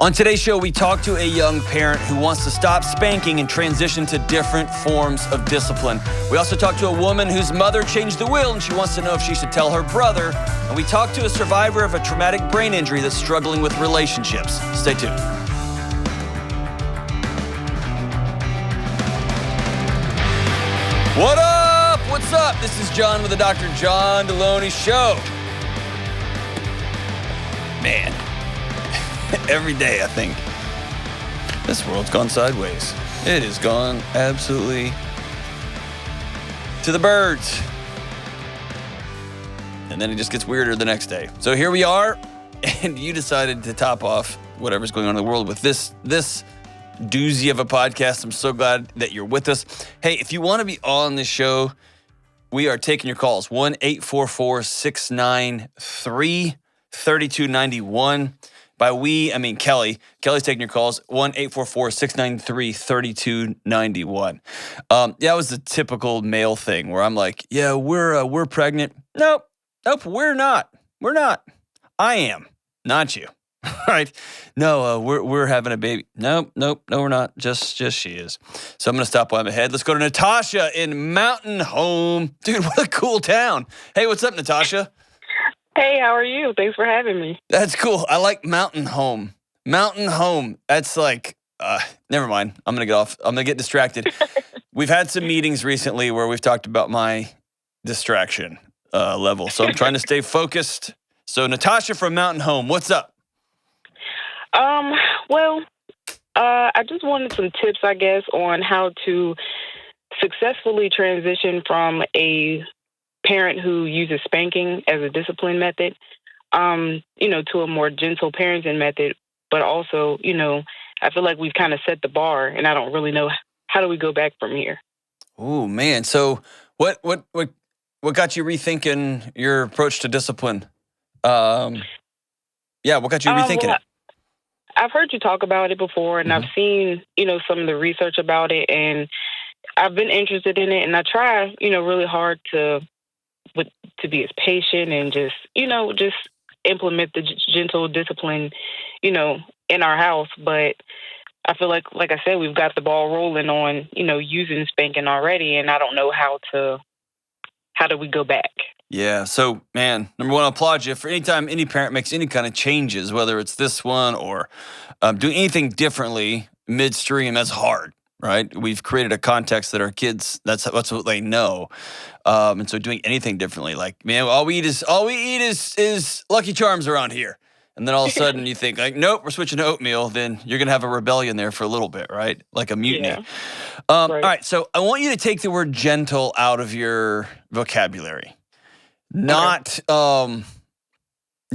On today's show, we talk to a young parent who wants to stop spanking and transition to different forms of discipline. We also talk to a woman whose mother changed the will and she wants to know if she should tell her brother. And we talk to a survivor of a traumatic brain injury that's struggling with relationships. Stay tuned. What up? What's up? This is John with the Dr. John Delony Show. Man. Every day, I think, this world's gone sideways. It has gone absolutely to the birds. And then it just gets weirder the next day. So here we are, and you decided to top off whatever's going on in the world with this doozy of a podcast. I'm so glad that you're with us. Hey, if you want to be on this show, we are taking your calls. 1-844-693-3291. By we, I mean Kelly. Kelly's taking your calls. 1-844-693-3291. That was the typical male thing where I'm like, yeah, we're pregnant. Nope, we're not. We're not. I am, not you. Right? No, we're having a baby. Nope, no, we're not. Just she is. So I'm gonna stop while I'm ahead. Let's go to Natasha in Mountain Home. Dude, what a cool town. Hey, what's up, Natasha? Hey, how are you? Thanks for having me. That's cool. I like Mountain Home. Mountain Home. That's like, never mind. I'm going to get off. I'm going to get distracted. We've had some meetings recently where we've talked about my distraction level. So I'm trying to stay focused. So Natasha from Mountain Home, what's up? Well, I just wanted some tips, I guess, on how to successfully transition from a parent who uses spanking as a discipline method, to a more gentle parenting method. But also, I feel like we've kind of set the bar, and I don't really know how do we go back from here. Oh man! So what got you rethinking your approach to discipline? What got you rethinking it? I've heard you talk about it before, and I've seen some of the research about it, and I've been interested in it, and I try really hard to be as patient and just implement the gentle discipline, in our house. But I feel like I said, we've got the ball rolling on, using spanking already. And I don't know how do we go back? Yeah. So, man, number one, I applaud you for any time any parent makes any kind of changes, whether it's this one or doing anything differently midstream. That's hard. Right? We've created a context that our kids, that's what they know. And so doing anything differently, like, man, all we eat is Lucky Charms around here. And then all of a sudden you think like, nope, we're switching to oatmeal. Then you're going to have a rebellion there for a little bit, right? Like a mutiny. Yeah. All right. So I want you to take the word gentle out of your vocabulary. Not,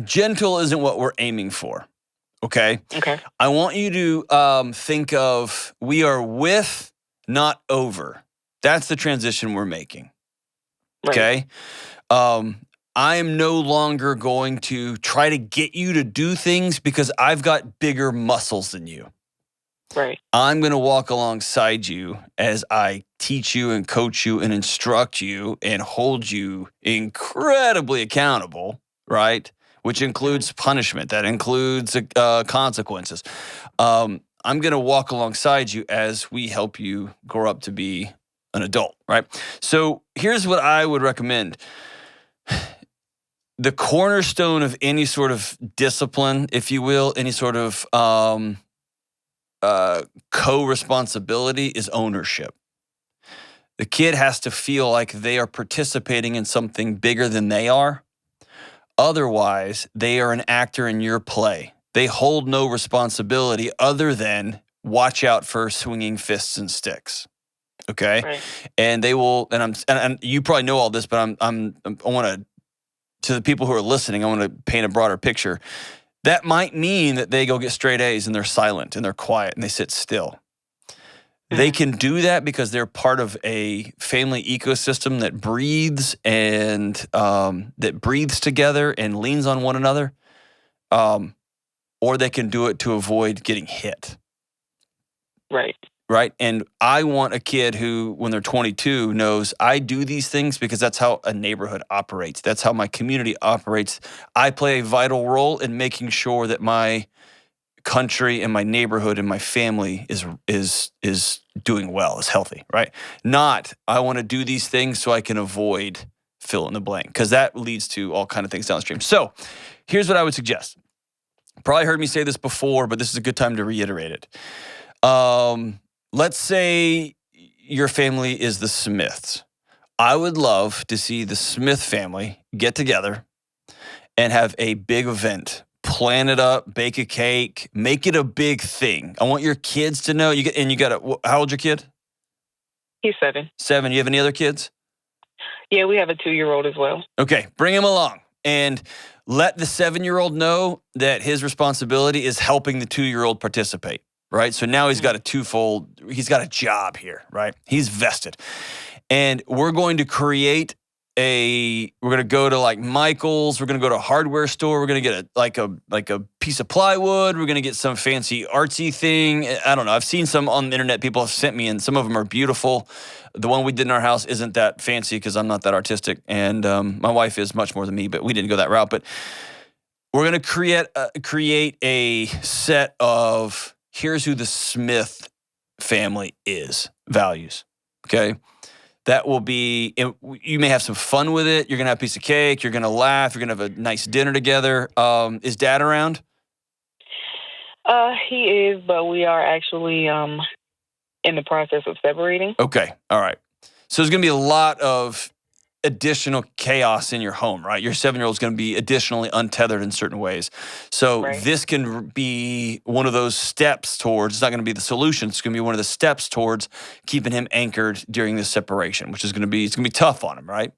gentle isn't what we're aiming for. Okay. I want you to think of we are with, not over. That's the transition we're making. Right. Okay. I am no longer going to try to get you to do things because I've got bigger muscles than you. Right. I'm going to walk alongside you as I teach you and coach you and instruct you and hold you incredibly accountable. Right. Which includes punishment. That includes consequences. I'm going to walk alongside you as we help you grow up to be an adult, right? So here's what I would recommend. The cornerstone of any sort of discipline, if you will, any sort of co-responsibility is ownership. The kid has to feel like they are participating in something bigger than they are. Otherwise, they are an actor in your play. They hold no responsibility other than watch out for swinging fists and sticks. Okay, Right. And they will. And you probably know all this, but I want to the people who are listening, I want to paint a broader picture. That might mean that they go get straight A's and they're silent and they're quiet and they sit still. They can do that because they're part of a family ecosystem that breathes and that breathes together and leans on one another, or they can do it to avoid getting hit. Right. Right. And I want a kid who, when they're 22, knows I do these things because that's how a neighborhood operates. That's how my community operates. I play a vital role in making sure that my country and my neighborhood and my family is doing well, is healthy, right? Not I want to do these things so I can avoid fill in the blank, because that leads to all kind of things downstream. So here's what I would suggest. Probably heard me say this before, but this is a good time to reiterate it. Let's say your family is the Smiths. I would love to see the Smith family get together and have a big event. Plan it up, bake a cake, make it a big thing. I want your kids to know. How old's your kid? He's 7. 7. You have any other kids? Yeah, we have a 2-year-old as well. Okay, bring him along and let the 7-year-old know that his responsibility is helping the 2-year-old participate, right? So now he's got he's got a job here, right? He's vested. And we're going to create we're going to go to like Michael's, we're going to go to a hardware store, we're going to get a piece of plywood, we're going to get some fancy artsy thing. I don't know. I've seen some on the internet people have sent me, and some of them are beautiful. The one we did in our house isn't that fancy because I'm not that artistic, and my wife is much more than me, but we didn't go that route. But we're going to create a set of here's who the Smith family is, values, okay? That will be, you may have some fun with it. You're going to have a piece of cake. You're going to laugh. You're going to have a nice dinner together. Is Dad around? He is, but we are actually in the process of separating. Okay. All right. So there's going to be a lot of additional chaos in your home, right? Your 7-year-old is going to be additionally untethered in certain ways. So This can be one of those steps towards, it's not going to be the solution. It's going to be one of the steps towards keeping him anchored during this separation, which is going to be tough on him, right?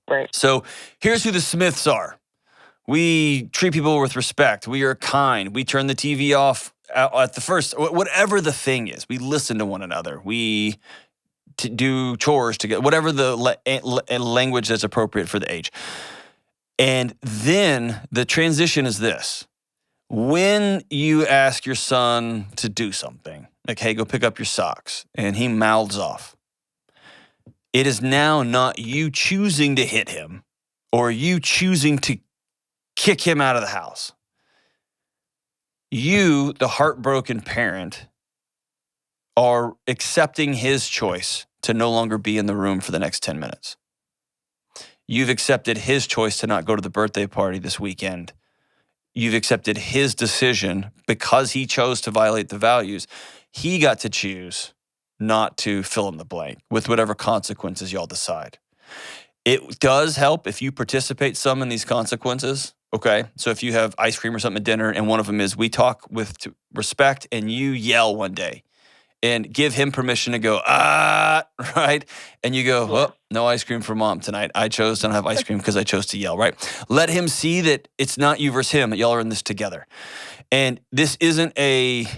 Right. So here's who the Smiths are. We treat people with respect. We are kind. We turn the TV off at the first, whatever the thing is. We listen to one another. We to do chores together, whatever the language that's appropriate for the age. And then the transition is this. When you ask your son to do something, like, hey, go pick up your socks, and he mouths off, it is now not you choosing to hit him or you choosing to kick him out of the house. You, the heartbroken parent, are accepting his choice to no longer be in the room for the next 10 minutes. You've accepted his choice to not go to the birthday party this weekend. You've accepted his decision because he chose to violate the values. He got to choose not to fill in the blank with whatever consequences y'all decide. It does help if you participate some in these consequences. Okay, so if you have ice cream or something at dinner and one of them is we talk with respect and you yell one day, and give him permission to go, right? And you go, well, no ice cream for Mom tonight. I chose to not have ice cream because I chose to yell, right? Let him see that it's not you versus him, that y'all are in this together. And this isn't a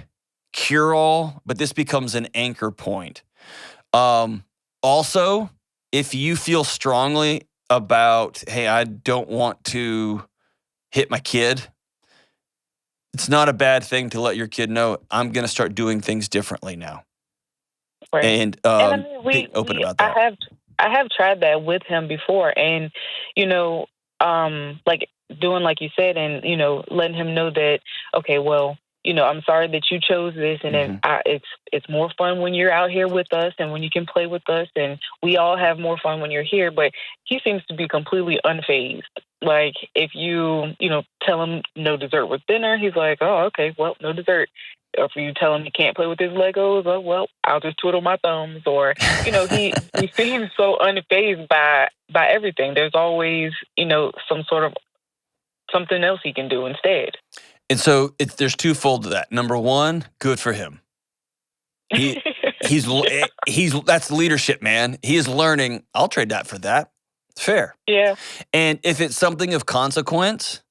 cure-all, but this becomes an anchor point. Also, if you feel strongly about, hey, I don't want to hit my kid, it's not a bad thing to let your kid know, I'm going to start doing things differently now. Right. And I mean, be open about that. I have tried that with him before, and like doing like you said, and letting him know that, okay, well, I'm sorry that you chose this, and then it's more fun when you're out here with us, and when you can play with us, and we all have more fun when you're here. But he seems to be completely unfazed. Like if you tell him no dessert with dinner, he's like, oh, okay, well, no dessert. Or if you tell him he can't play with his Legos, oh, well, I'll just twiddle my thumbs. Or he seems so unfazed by everything. There's always some sort of something else he can do instead. And so there's twofold to that. Number one, good for him. He's that's leadership, man. He is learning. I'll trade that for that. It's fair. Yeah. And if it's something of consequence,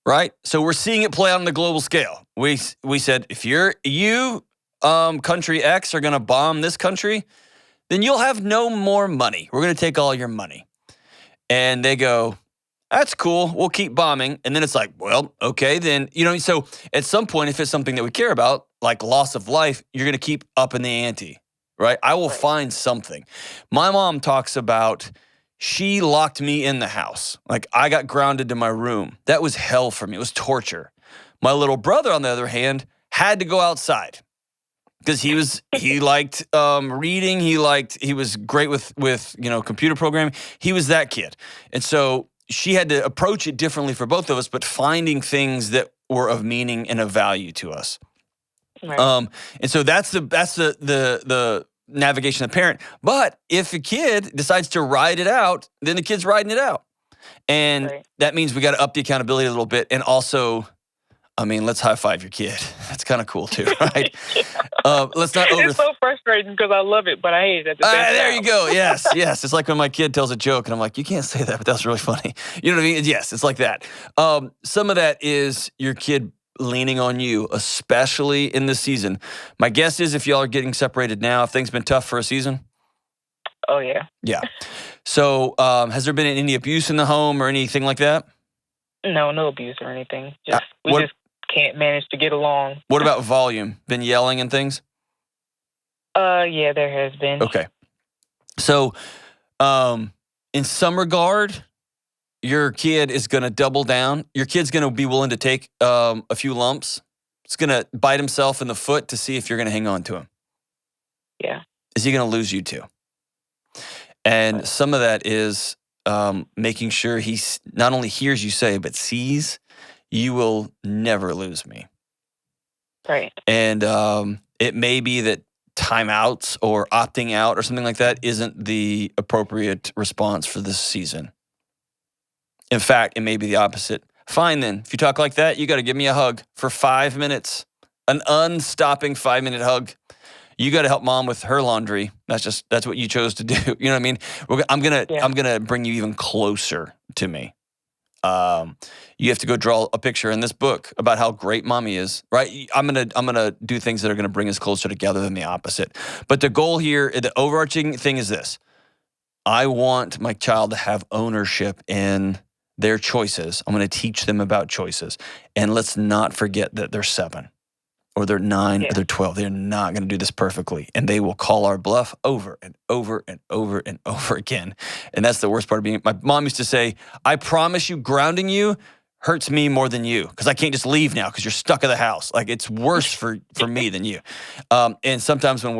right? So we're seeing it play out on the global scale. We said if you country X are going to bomb this country, then you'll have no more money. We're going to take all your money. And they go, that's cool. We'll keep bombing. And then it's like, well, okay, then, so at some point, if it's something that we care about, like loss of life, you're going to keep upping the ante, right? I will find something. My mom talks about, she locked me in the house. Like I got grounded to my room. That was hell for me. It was torture. My little brother, on the other hand, had to go outside because he liked reading. He was great with computer programming. He was that kid. And so she had to approach it differently for both of us, but finding things that were of meaning and of value to us. Right. And so that's the navigation of the parent. But if a kid decides to ride it out, then the kid's riding it out. And that means we got to up the accountability a little bit. And also, I mean, let's high five your kid. That's kind of cool too, right? Let's not It's so frustrating because I love it, but I hate it at the same time. There you go. Yes. It's like when my kid tells a joke and I'm like, you can't say that, but that's really funny. You know what I mean? Yes, it's like that. Some of that is your kid leaning on you, especially in this season. My guess is if y'all are getting separated now, if things been tough for a season. Oh, yeah. Yeah. So has there been any abuse in the home or anything like that? No abuse or anything. We just can't manage to get along. What about volume? Been yelling and things? Yeah, there has been. Okay. So in some regard, your kid is going to double down. Your kid's going to be willing to take a few lumps. It's going to bite himself in the foot to see if you're going to hang on to him. Yeah. Is he going to lose you too? And some of that is making sure he not only hears you say, but sees, you will never lose me. Right. And it may be that timeouts or opting out or something like that isn't the appropriate response for this season. In fact, it may be the opposite. Fine then. If you talk like that, you got to give me a hug for 5 minutes. An unstopping 5-minute hug. You got to help mom with her laundry. That's what you chose to do. You know what I mean? I'm gonna bring you even closer to me. You have to go draw a picture in this book about how great mommy is, right? I'm gonna do things that are gonna bring us closer together than the opposite. But the goal here, the overarching thing is this: I want my child to have ownership in their choices. I'm gonna teach them about choices, and let's not forget that they're 7. Or they're 9, or they're 12. They're not going to do this perfectly. And they will call our bluff over and over and over and over again. And that's the worst part of being. My mom used to say, I promise you, grounding you hurts me more than you. Because I can't just leave now because you're stuck in the house. Like, it's worse for me than you. And sometimes when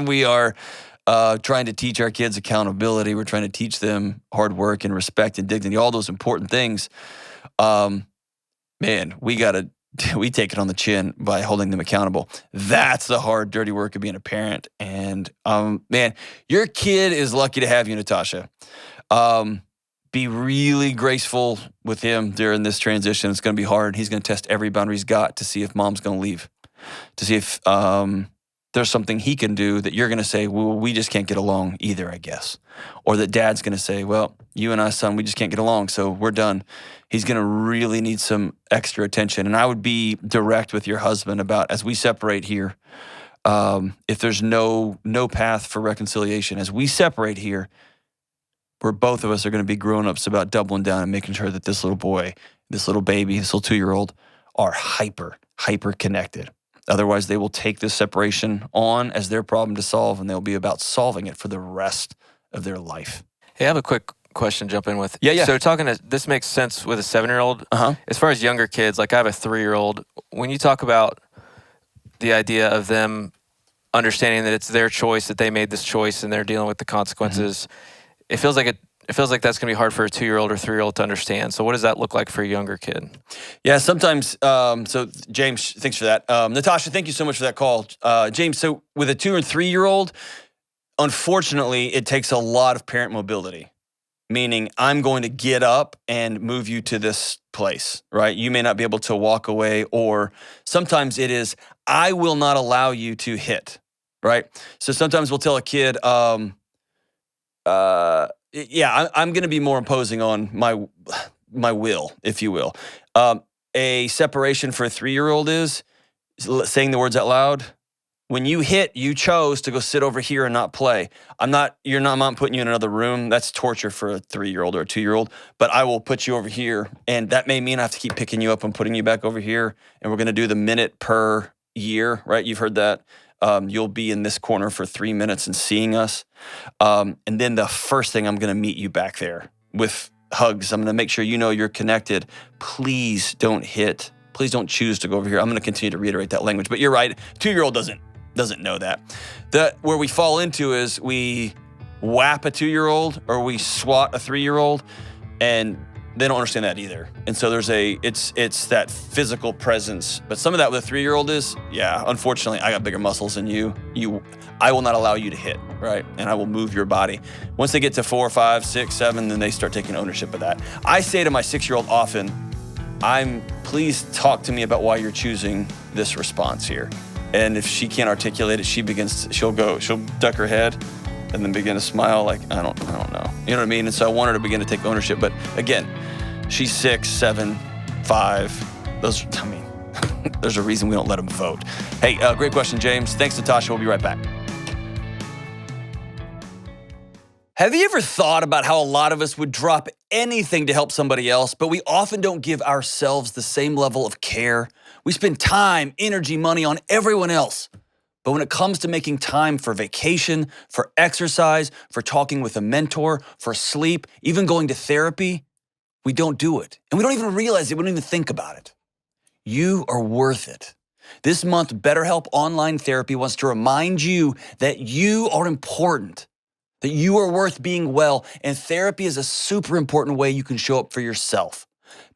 we are trying to teach our kids accountability, we're trying to teach them hard work and respect and dignity, all those important things, man, we take it on the chin by holding them accountable. That's the hard, dirty work of being a parent. And man, your kid is lucky to have you, Natasha. Be really graceful with him during this transition. It's going to be hard. He's going to test every boundary he's got to see if mom's going to leave, to see if there's something he can do that you're going to say, well, we just can't get along either, I guess. Or that dad's going to say, well, you and I, son, we just can't get along, so we're done. He's going to really need some extra attention. And I would be direct with your husband about, as we separate here, if there's no path for reconciliation, as we separate here, where both of us are going to be grown-ups about doubling down and making sure that this little boy, this little baby, this little 2-year-old are hyper connected. Otherwise, they will take this separation on as their problem to solve, and they'll be about solving it for the rest of their life. Hey, I have a quick question to jump in with. Yeah. So this makes sense with a 7-year-old. As far as younger kids, like I have a 3-year-old. When you talk about the idea of them understanding that it's their choice, that they made this choice, and they're dealing with the consequences, it feels like that's going to be hard for a 2-year-old or 3-year-old to understand. So what does that look like for a younger kid? Yeah, sometimes, so James, thanks for that. Natasha, thank you so much for that call. James, so with a 2 or 3-year-old, unfortunately, it takes a lot of parent mobility, meaning I'm going to get up and move you to this place, right? You may not be able to walk away, or sometimes it is, I will not allow you to hit, right? So sometimes we'll tell a kid, I'm going to be more imposing on my will, if you will. A separation for a 3-year-old is saying the words out loud. When you hit, you chose to go sit over here and not play. I'm not putting you in another room. That's torture for a 3-year-old or a 2-year-old, but I will put you over here. And that may mean I have to keep picking you up and putting you back over here. And we're going to do the minute per year, right? You've heard that. You'll be in this corner for 3 minutes and seeing us. And then the first thing, I'm going to meet you back there with hugs. I'm going to make sure you know you're connected. Please don't hit. Please don't choose to go over here. I'm going to continue to reiterate that language. But you're right. 2-year-old doesn't know that. Where we fall into is we whap a 2-year-old or we swat a 3-year-old, and they don't understand that either. And so it's that physical presence. But some of that with a 3-year-old is, unfortunately, I got bigger muscles than you. I will not allow you to hit, right? And I will move your body. Once they get to 4, 5, 6, 7, then they start taking ownership of that. I say to my 6-year-old often, please talk to me about why you're choosing this response here. And if she can't articulate it, she'll duck her head and then begin to smile like, I don't know. You know what I mean? And so I want her to begin to take ownership. But again, she's 6, 7, 5. There's a reason we don't let them vote. Hey, great question, James. Thanks, Natasha. We'll be right back. Have you ever thought about how a lot of us would drop anything to help somebody else, but we often don't give ourselves the same level of care? We spend time, energy, money on everyone else. But when it comes to making time for vacation, for exercise, for talking with a mentor, for sleep, even going to therapy, we don't do it. And we don't even realize it. We don't even think about it. You are worth it. This month, BetterHelp Online Therapy wants to remind you that you are important, that you are worth being well, and therapy is a super important way you can show up for yourself.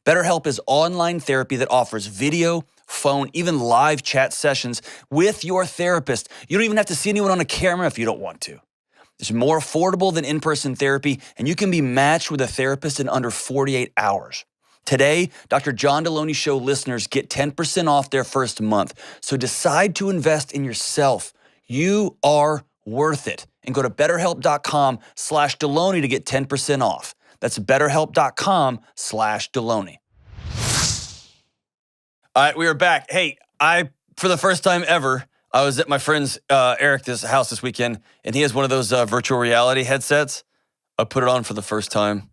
BetterHelp is online therapy that offers video, phone, even live chat sessions with your therapist. You don't even have to see anyone on a camera if you don't want to. It's more affordable than in-person therapy, and you can be matched with a therapist in under 48 hours. Today, Dr. John Delony Show listeners get 10% off their first month. So decide to invest in yourself. You are worth it. And go to BetterHelp.com/Delony to get 10% off. That's BetterHelp.com/Delony. All right, we are back. Hey, for the first time ever, I was at my friend's Eric's house this weekend, and he has one of those virtual reality headsets. I put it on for the first time,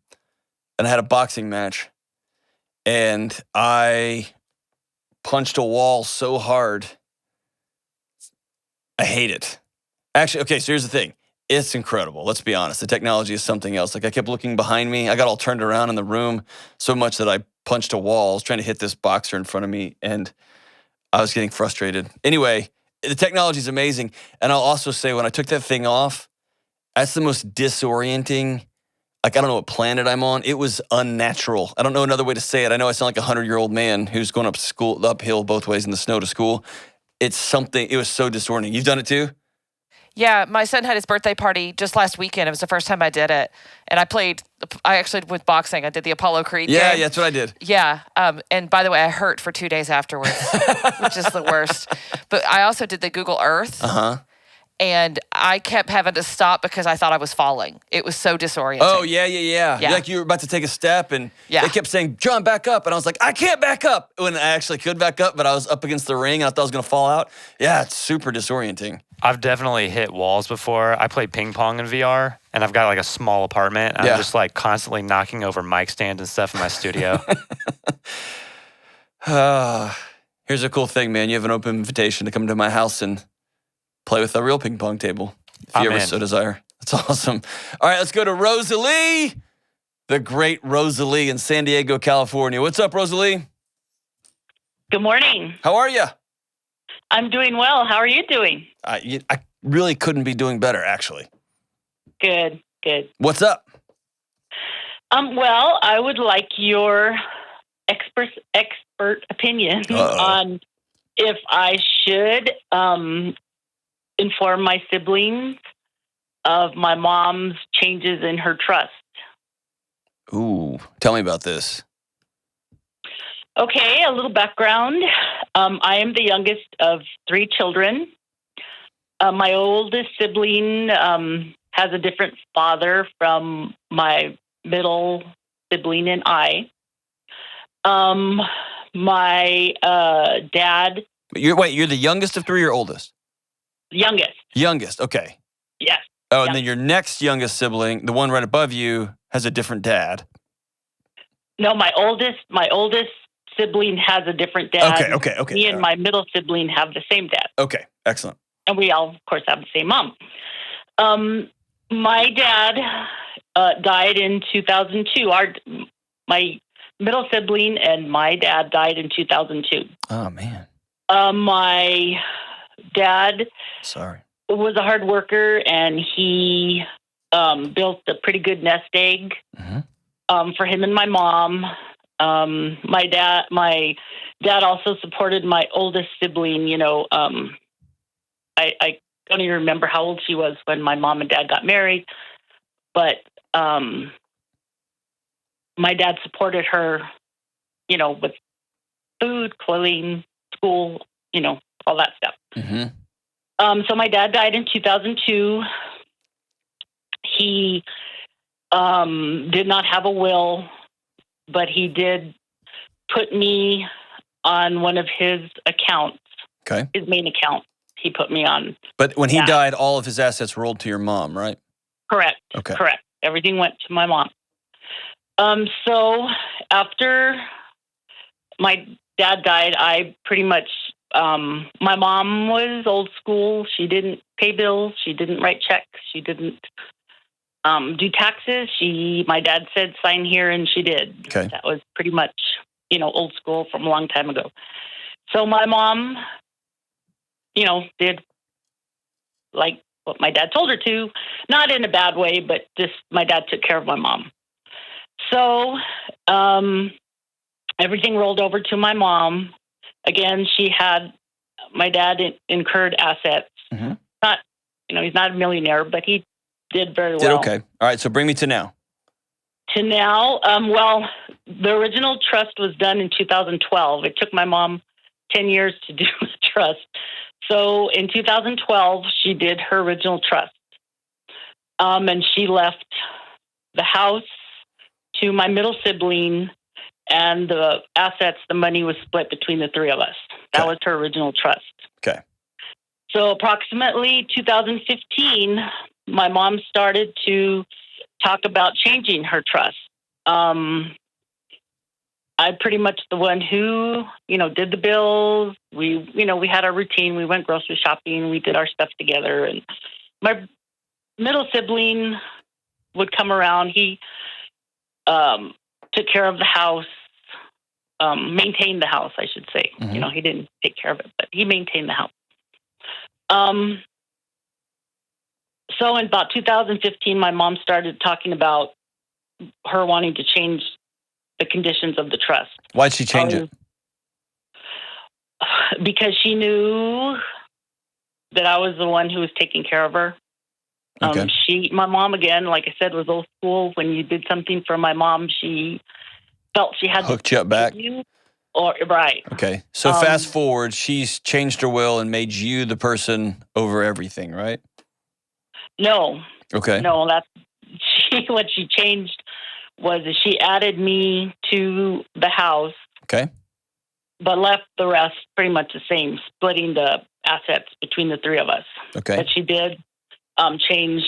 and I had a boxing match, and I punched a wall so hard. I hate it. Actually, okay, so here's the thing. It's incredible. Let's be honest. The technology is something else. Like, I kept looking behind me. I got all turned around in the room so much that I punched a wall. I was trying to hit this boxer in front of me, and I was getting frustrated. Anyway, the technology is amazing. And I'll also say, when I took that thing off, that's the most disorienting. Like, I don't know what planet I'm on. It was unnatural. I don't know another way to say it. I know I sound like a 100-year-old man who's going uphill both ways in the snow to school. It was so disorienting. You've done it too? Yeah, my son had his birthday party just last weekend. It was the first time I did it. And I actually, with boxing, I did the Apollo Creed game. Yeah, that's what I did. Yeah. And by the way, I hurt for 2 days afterwards, which is the worst. But I also did the Google Earth. Uh-huh. And I kept having to stop because I thought I was falling. It was so disorienting. Oh, yeah. Like you were about to take a step, and they kept saying, John, back up. And I was like, I can't back up. When I actually could back up, but I was up against the ring, and I thought I was going to fall out. Yeah, it's super disorienting. I've definitely hit walls before. I play ping pong in VR, and I've got like a small apartment. I'm just like constantly knocking over mic stands and stuff in my studio. Here's a cool thing, man. You have an open invitation to come to my house and play with a real ping pong table, if you ever so desire. That's awesome. All right, let's go to Rosalie, the great Rosalie in San Diego, California. What's up, Rosalie? Good morning. How are you? I'm doing well. How are you doing? I really couldn't be doing better, actually. Good. What's up? Well, I would like your expert opinion on if I should inform my siblings of my mom's changes in her trust. Ooh, tell me about this. Okay, a little background. I am the youngest of 3 children. My oldest sibling has a different father from my middle sibling and I. My dad... You're the youngest of 3 or oldest? Youngest. Youngest, okay. Yes. Oh, and then your next youngest sibling, the one right above you, has a different dad. No, my oldest sibling has a different dad. Okay. Me and my middle sibling have the same dad. Okay, excellent. And we all, of course, have the same mom. My dad died in 2002. My middle sibling, and my dad died in 2002. Oh, man. My dad Sorry. was a hard worker, and he built a pretty good nest egg for him and my mom. My dad also supported my oldest sibling. You know, I don't even remember how old she was when my mom and dad got married, but my dad supported her, you know, with food, clothing, school, you know, all that stuff. So my dad died in 2002. He did not have a will, but he did put me on one of his accounts. Okay. His main account. He put me on. But when he died, all of his assets rolled to your mom, right? Correct. Okay. Correct. Everything went to my mom. So after my dad died, I pretty much, my mom was old school. She didn't pay bills. She didn't write checks. She didn't do taxes. My dad said, sign here, and she did. Okay. That was pretty much, you know, old school from a long time ago. So my mom, you know, did like what my dad told her to, not in a bad way, but just my dad took care of my mom. So everything rolled over to my mom. Again, my dad incurred assets. Not, you know, he's not a millionaire, but he did very well. Okay. All right. So bring me to now. To now, well, the original trust was done in 2012. It took my mom 10 years to do the trust. So in 2012, she did her original trust. And she left the house to my middle sibling, and the assets, the money was split between the three of us. That was her original trust. Okay. So approximately 2015, my mom started to talk about changing her trust. I'm pretty much the one who, you know, did the bills. We had our routine. We went grocery shopping. We did our stuff together. And my middle sibling would come around. He took care of the house, maintained the house, I should say. You know, he didn't take care of it, but he maintained the house. So in about 2015, my mom started talking about her wanting to change the conditions of the trust. Why'd she change it? Because she knew that I was the one who was taking care of her. Okay. My mom, again, like I said, was old school. When you did something for my mom, she felt she had hooked you up back. Right. Okay. So fast forward, she's changed her will and made you the person over everything, right? No. Okay. No, what she changed was that she added me to the house. Okay. But left the rest pretty much the same, splitting the assets between the three of us. Okay. But she did change,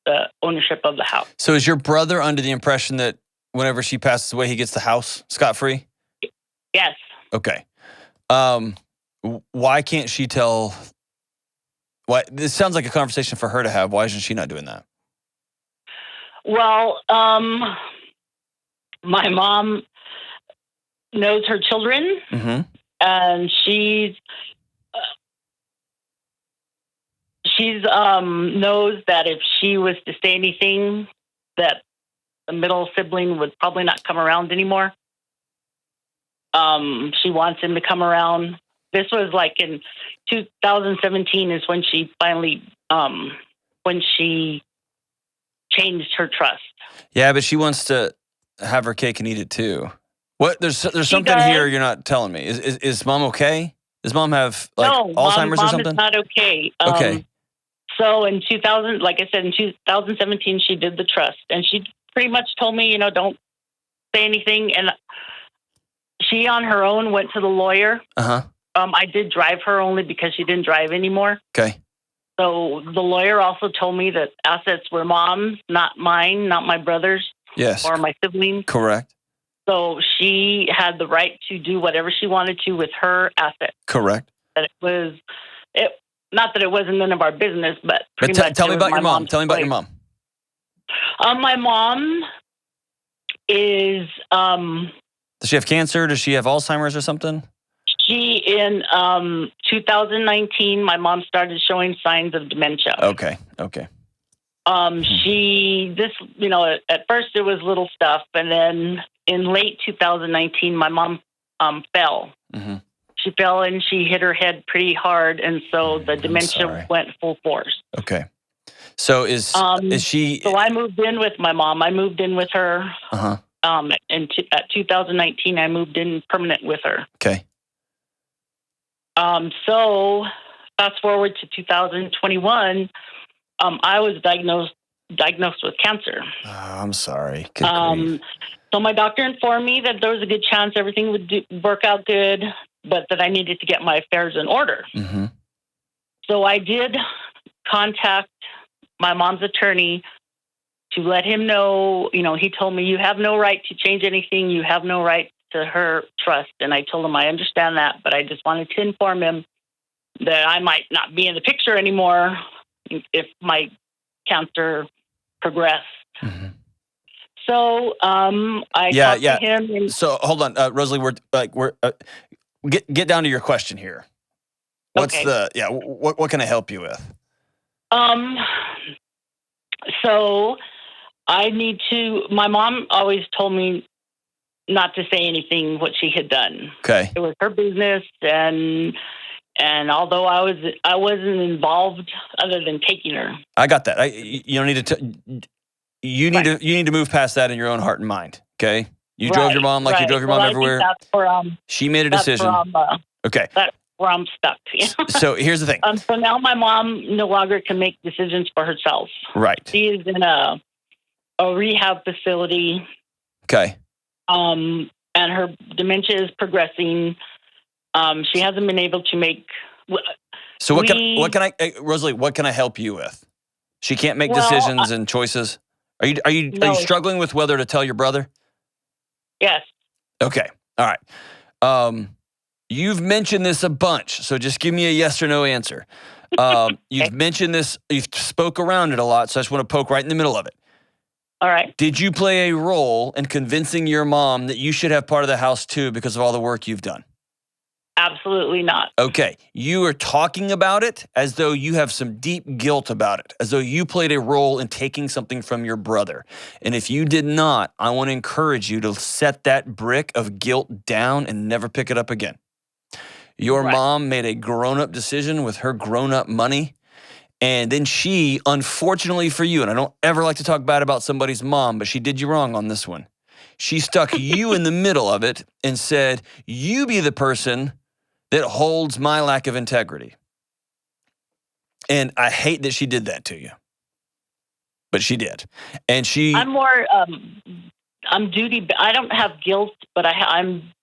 the ownership of the house. So is your brother under the impression that whenever she passes away, he gets the house scot-free? Yes. Okay. Why can't she tell? Why this sounds like a conversation for her to have. Why isn't she not doing that? Well, my mom knows her children, and she's knows that if she was to say anything, that the middle sibling would probably not come around anymore. She wants him to come around. This was like in 2017 is when she finally, when she changed her trust. Yeah, but she wants to have her cake and eat it too. What? There's something here you're not telling me. Is mom okay? Does mom have Alzheimer's or something? Mom is not okay. Okay. So in 2000, like I said, in 2017, she did the trust, and she pretty much told me, don't say anything. And she on her own went to the lawyer. I did drive her only because she didn't drive anymore. Okay. So the lawyer also told me that assets were mom's, not mine, not my brother's. Yes. Or my siblings. Correct. So she had the right to do whatever she wanted to with her assets. Correct. That not that it wasn't none of our business, but pretty much tell me about your mom. mom's Tell me about place. your mom. My mom is. Does she have cancer? Does she have Alzheimer's or something? In 2019, my mom started showing signs of dementia. Okay. At first it was little stuff, and then in late 2019, my mom fell. Mm-hmm. She fell and she hit her head pretty hard, and so the dementia went full force. Okay. So is she? So I moved in with my mom. I moved in with her. Uh-huh. At 2019, I moved in permanent with her. Okay. So fast forward to 2021, I was diagnosed with cancer. Oh, I'm sorry. Good grief. So my doctor informed me that there was a good chance everything would work out good, but that I needed to get my affairs in order. Mm-hmm. So I did contact my mom's attorney to let him know, he told me, you have no right to change anything. You have no right to her trust. And I told him, I understand that, but I just wanted to inform him that I might not be in the picture anymore if my cancer progressed. Mm-hmm. So I talked to him. And so hold on, Rosalie. We're get down to your question here. What's what can I help you with? So I need to. My mom always told me not to say anything what she had done. Okay, it was her business, and although I wasn't involved other than taking her. I got that. You don't need to. You need to move past that in your own heart and mind. Okay, you drove your mom like you drove your mom everywhere. That's where, she made a decision. Okay, that's where I'm stuck. So here's the thing. So now my mom no longer can make decisions for herself. Right. She is in a rehab facility. Okay. And her dementia is progressing. She hasn't been able to make. So what can I, Rosalie? What can I help you with? She can't make decisions and choices. Are you struggling with whether to tell your brother? Yes. Okay. All right. You've mentioned this a bunch, so just give me a yes or no answer. You've mentioned this. You've spoke around it a lot, so I just want to poke right in the middle of it. All right. Did you play a role in convincing your mom that you should have part of the house too because of all the work you've done? Absolutely not. Okay. You are talking about it as though you have some deep guilt about it, as though you played a role in taking something from your brother. And if you did not, I want to encourage you to set that brick of guilt down and never pick it up again. Your mom made a grown-up decision with her grown-up money. And then she, unfortunately for you, and I don't ever like to talk bad about somebody's mom, but she did you wrong on this one. She stuck you in the middle of it and said, you be the person that holds my lack of integrity. And I hate that she did that to you. But she did. And I'm more, I'm duty, I don't have guilt, but I'm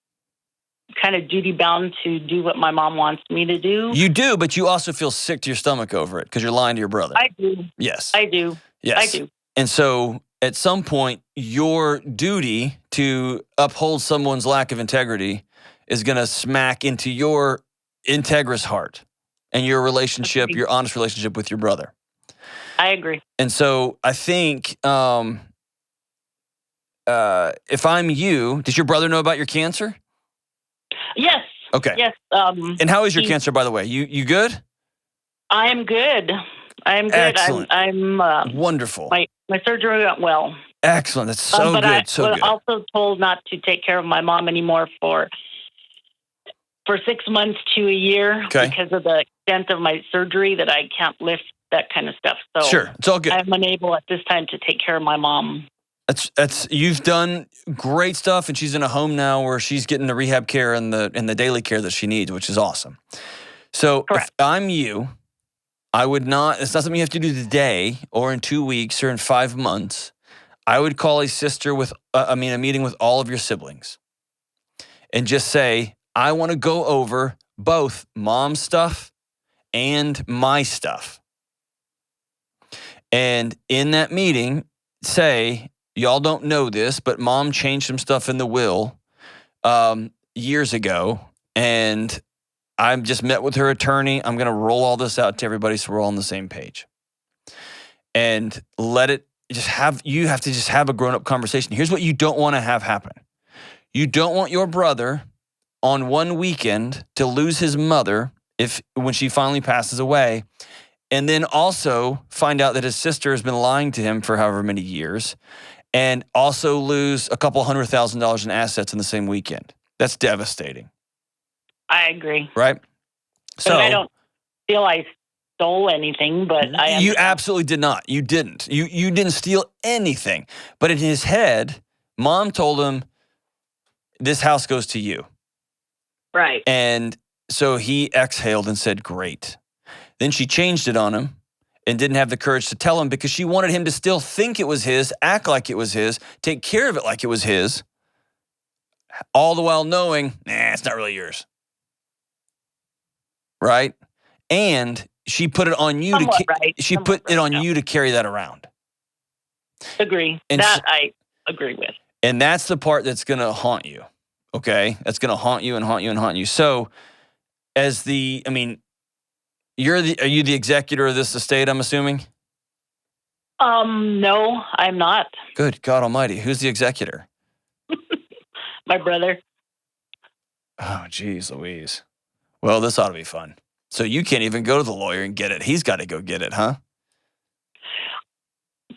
kind of duty bound to do what my mom wants me to do. You do, but you also feel sick to your stomach over it because you're lying to your brother. I do. Yes. I do. Yes. I do. And so at some point, your duty to uphold someone's lack of integrity is going to smack into your integrous heart and your relationship, your honest relationship with your brother. I agree. And so I think if I'm you, does your brother know about your cancer? Yes. Okay. Yes. And how is your cancer, by the way? You good? I am good. I am good. Excellent. I'm wonderful. My surgery went well. Excellent. That's so good. I was also told not to take care of my mom anymore for 6 months to a year because of the extent of my surgery that I can't lift that kind of stuff. So sure, it's all good. I'm unable at this time to take care of my mom. That's you've done great stuff, and she's in a home now where she's getting the rehab care and the daily care that she needs, which is awesome. So if I'm you, I would not. It's not something you have to do today or in 2 weeks or in 5 months. I would call a meeting with all of your siblings, and just say, I want to go over both mom's stuff and my stuff. And in that meeting, say, y'all don't know this, but mom changed some stuff in the will years ago, and I've just met with her attorney. I'm going to roll all this out to everybody so we're all on the same page. And let it you have to just have a grown-up conversation. Here's what you don't want to have happen. You don't want your brother on one weekend to lose his mother when she finally passes away, and then also find out that his sister has been lying to him for however many years, and also lose a couple $100,000 in assets in the same weekend. That's devastating. I agree. Right? So I don't feel I stole anything, but you absolutely did not. You didn't. You didn't steal anything. But in his head, Mom told him, this house goes to you. Right. And so he exhaled and said, great. Then she changed it on him and didn't have the courage to tell him because she wanted him to still think it was his, act like it was his, take care of it like it was his, all the while knowing, it's not really yours. Right? And she put it on you you to carry that around. Agree. And I agree with. And that's the part that's going to haunt you. Okay? That's going to haunt you and haunt you and haunt you. So are you the executor of this estate, I'm assuming? No, I'm not. Good God almighty. Who's the executor? My brother. Oh, geez, Louise. Well, this ought to be fun. So you can't even go to the lawyer and get it. He's got to go get it, huh?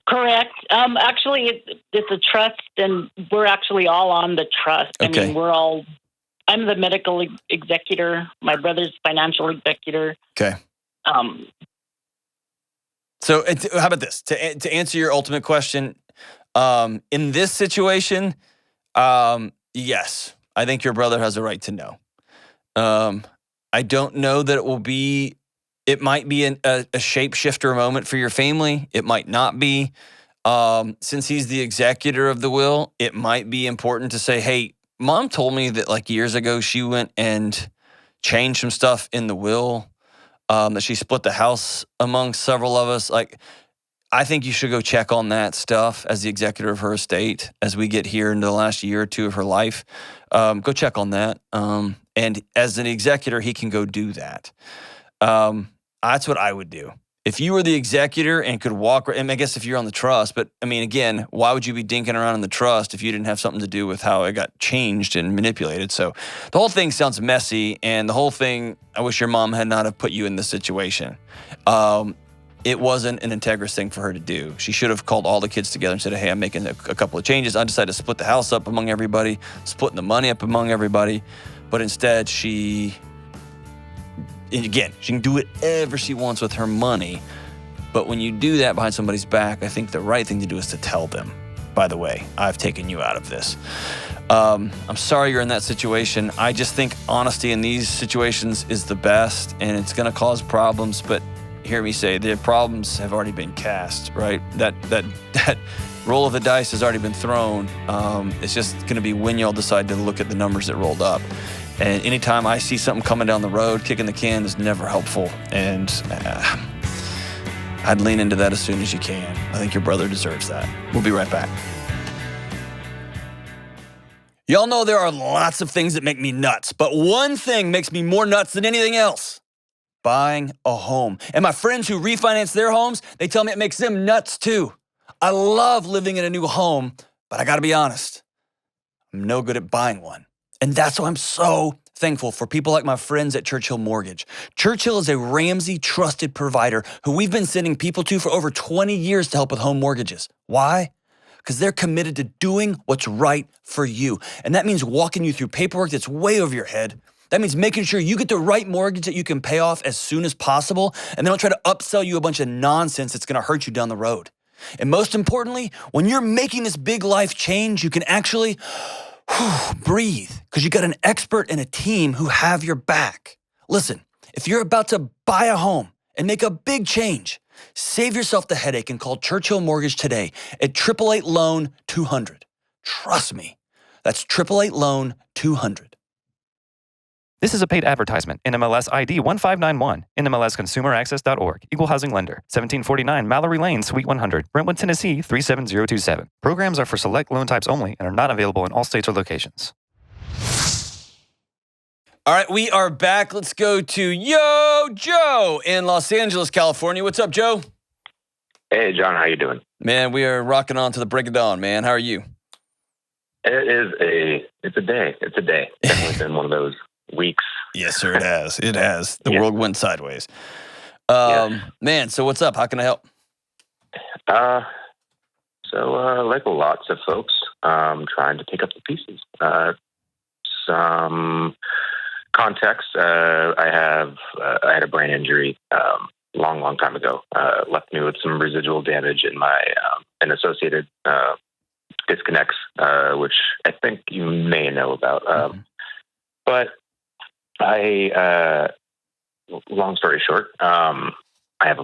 Correct. Actually, it's a trust, and we're actually all on the trust. Okay. I mean, I'm the medical executor. My brother's financial executor. Okay. So how about this? To answer your ultimate question, in this situation, yes, I think your brother has a right to know. I don't know that it might be a shapeshifter moment for your family. It might not be. Since he's the executor of the will, it might be important to say, hey, Mom told me that like years ago she went and changed some stuff in the will, that she split the house among several of us. Like, I think you should go check on that stuff as the executor of her estate as we get here into the last year or two of her life. Go check on that. And as an executor, he can go do that. That's what I would do. If you were the executor and could walk, and I guess if you're on the trust, but I mean, again, why would you be dinking around in the trust if you didn't have something to do with how it got changed and manipulated? So the whole thing sounds messy, and the whole thing, I wish your mom had not have put you in this situation. It wasn't an integrous thing for her to do. She should have called all the kids together and said, hey, I'm making a couple of changes. I decided to split the house up among everybody, splitting the money up among everybody. But instead, she can do whatever she wants with her money. But when you do that behind somebody's back, I think the right thing to do is to tell them, by the way, I've taken you out of this. I'm sorry you're in that situation. I just think honesty in these situations is the best, and it's going to cause problems. But hear me say, the problems have already been cast, right? That roll of the dice has already been thrown. It's just going to be when y'all decide to look at the numbers that rolled up. And anytime I see something coming down the road, kicking the can is never helpful. And I'd lean into that as soon as you can. I think your brother deserves that. We'll be right back. Y'all know there are lots of things that make me nuts, but one thing makes me more nuts than anything else: buying a home. And my friends who refinance their homes, they tell me it makes them nuts too. I love living in a new home, but I gotta be honest, I'm no good at buying one. And that's why I'm so thankful for people like my friends at Churchill Mortgage. Churchill is a Ramsey trusted provider who we've been sending people to for over 20 years to help with home mortgages. Why? Because they're committed to doing what's right for you. And that means walking you through paperwork that's way over your head. That means making sure you get the right mortgage that you can pay off as soon as possible, and they don't try to upsell you a bunch of nonsense that's gonna hurt you down the road. And most importantly, when you're making this big life change, you can actually breathe, because you got an expert and a team who have your back. Listen, if you're about to buy a home and make a big change, save yourself the headache and call Churchill Mortgage today at 888-LOAN-200. Trust me, that's 888-LOAN-200. This is a paid advertisement. NMLS ID 1591. NMLSConsumerAccess.org. Equal Housing Lender. 1749 Mallory Lane, Suite 100. Brentwood, Tennessee 37027. Programs are for select loan types only and are not available in all states or locations. All right, we are back. Let's go to Joe in Los Angeles, California. What's up, Joe? Hey, John, how you doing? Man, we are rocking on to the break of dawn, man. How are you? It's a day. Definitely been one of those weeks. Yes, sir, it has. It has. The world went sideways. Man, so what's up? How can I help? Like lots of folks, trying to pick up the pieces. Some context. I had a brain injury long time ago. Left me with some residual damage in my and associated disconnects, which I think you may know about. But long story short, I have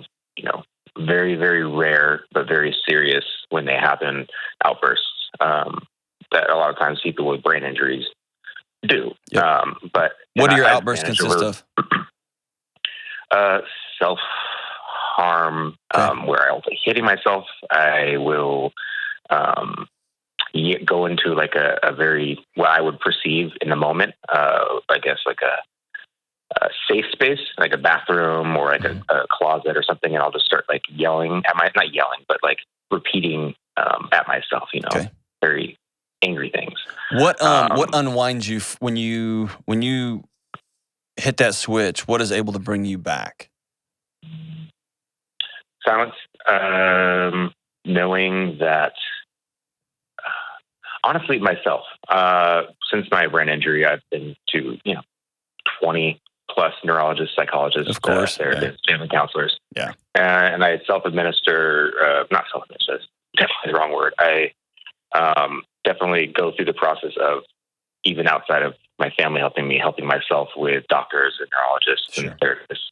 very, very rare but very serious, when they happen, outbursts that a lot of times people with brain injuries do. Yep. But what do your outbursts consist of? Self-harm, where I'll be hitting myself. I will go into like a very, what I would perceive in the moment, I guess like a safe space, like a bathroom or like a closet or something, and I'll just start like yelling at not yelling, but like repeating at myself, very angry things. What unwinds you when you hit that switch? What is able to bring you back? Silence. Knowing that, honestly, myself, since my brain injury, I've been to 20 plus neurologists, psychologists, of course, therapists, family counselors. Yeah. And I self-administer, not self-administer, that's definitely the wrong word. I definitely go through the process of, even outside of my family helping myself with doctors and neurologists and therapists.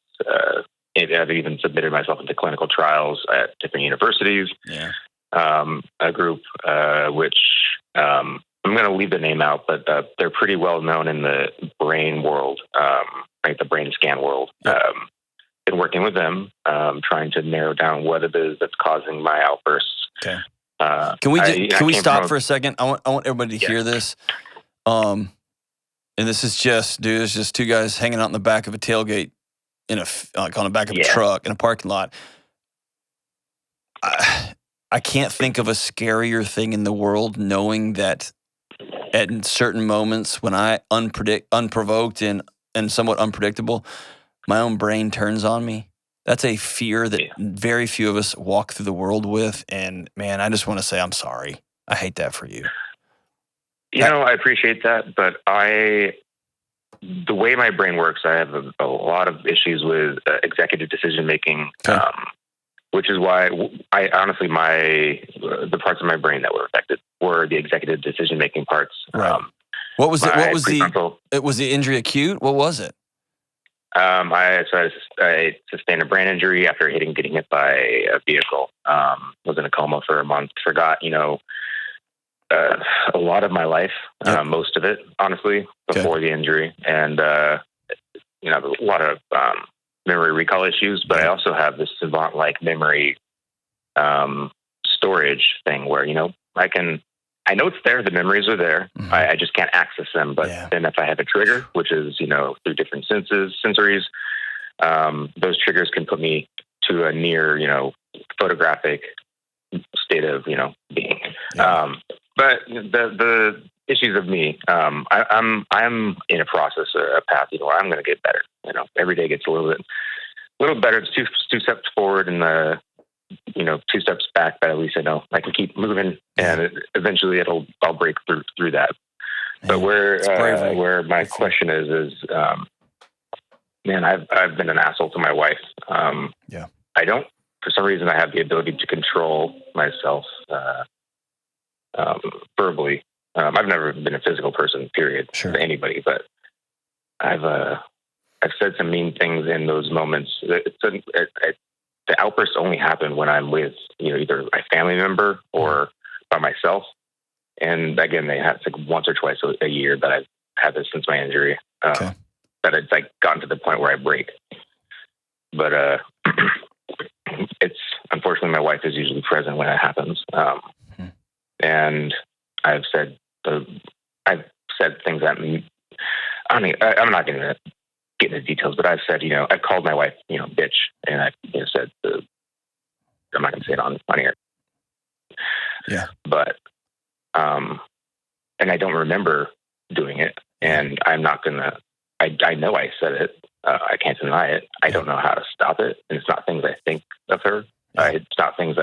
I've even submitted myself into clinical trials at different universities. Yeah. A group which I'm going to leave the name out, but they're pretty well known in the brain world, like the brain scan world. Been working with them, trying to narrow down what it is that's causing my outbursts. Okay. Can we stop for a second? I want everybody to hear this. And this is just two guys hanging out in the back of a tailgate on the back of a truck in a parking lot. I can't think of a scarier thing in the world, knowing that at certain moments when I unprovoked and somewhat unpredictable, my own brain turns on me. That's a fear that very few of us walk through the world with. And man, I just want to say I'm sorry. I hate that for you. I appreciate that, but the way my brain works, I have a lot of issues with executive decision making, which is why I honestly, the parts of my brain that were affected were the executive decision making parts. Right. What was the injury acute? What was it? I sustained a brain injury after getting hit by a vehicle. Was in a coma for a month. Forgot, a lot of my life, most of it, honestly, before the injury, and a lot of memory recall issues. But I also have this savant-like memory storage thing where I know it's there. The memories are there. Mm-hmm. I just can't access them. But then if I have a trigger, which is, through different sensories, those triggers can put me to a near, photographic state of, being. Yeah. But the issues of me, I'm in a process, a path, where I'm going to get better. Every day gets a little better. It's two steps forward and 2 steps back, but at least I know I can keep moving, and eventually I'll break through that. But where my question is, man, I've been an asshole to my wife. I don't, for some reason, I have the ability to control myself verbally. I've never been a physical person, period, to anybody, but I've said some mean things in those moments. The outbursts only happen when I'm with, either my family member or by myself. And again, it's like once or twice a year that I've had this since my injury. That it's like gotten to the point where I break. But it's unfortunately my wife is usually present when it happens. And I've said things that I'm not going to get into details, but I've said, I've called my wife, bitch, and I've said I'm not going to say it on air. Yeah. But, and I don't remember doing it, and I'm not going to, I know I said it. I can't deny it. I don't know how to stop it. And it's not things I think of her. It's not things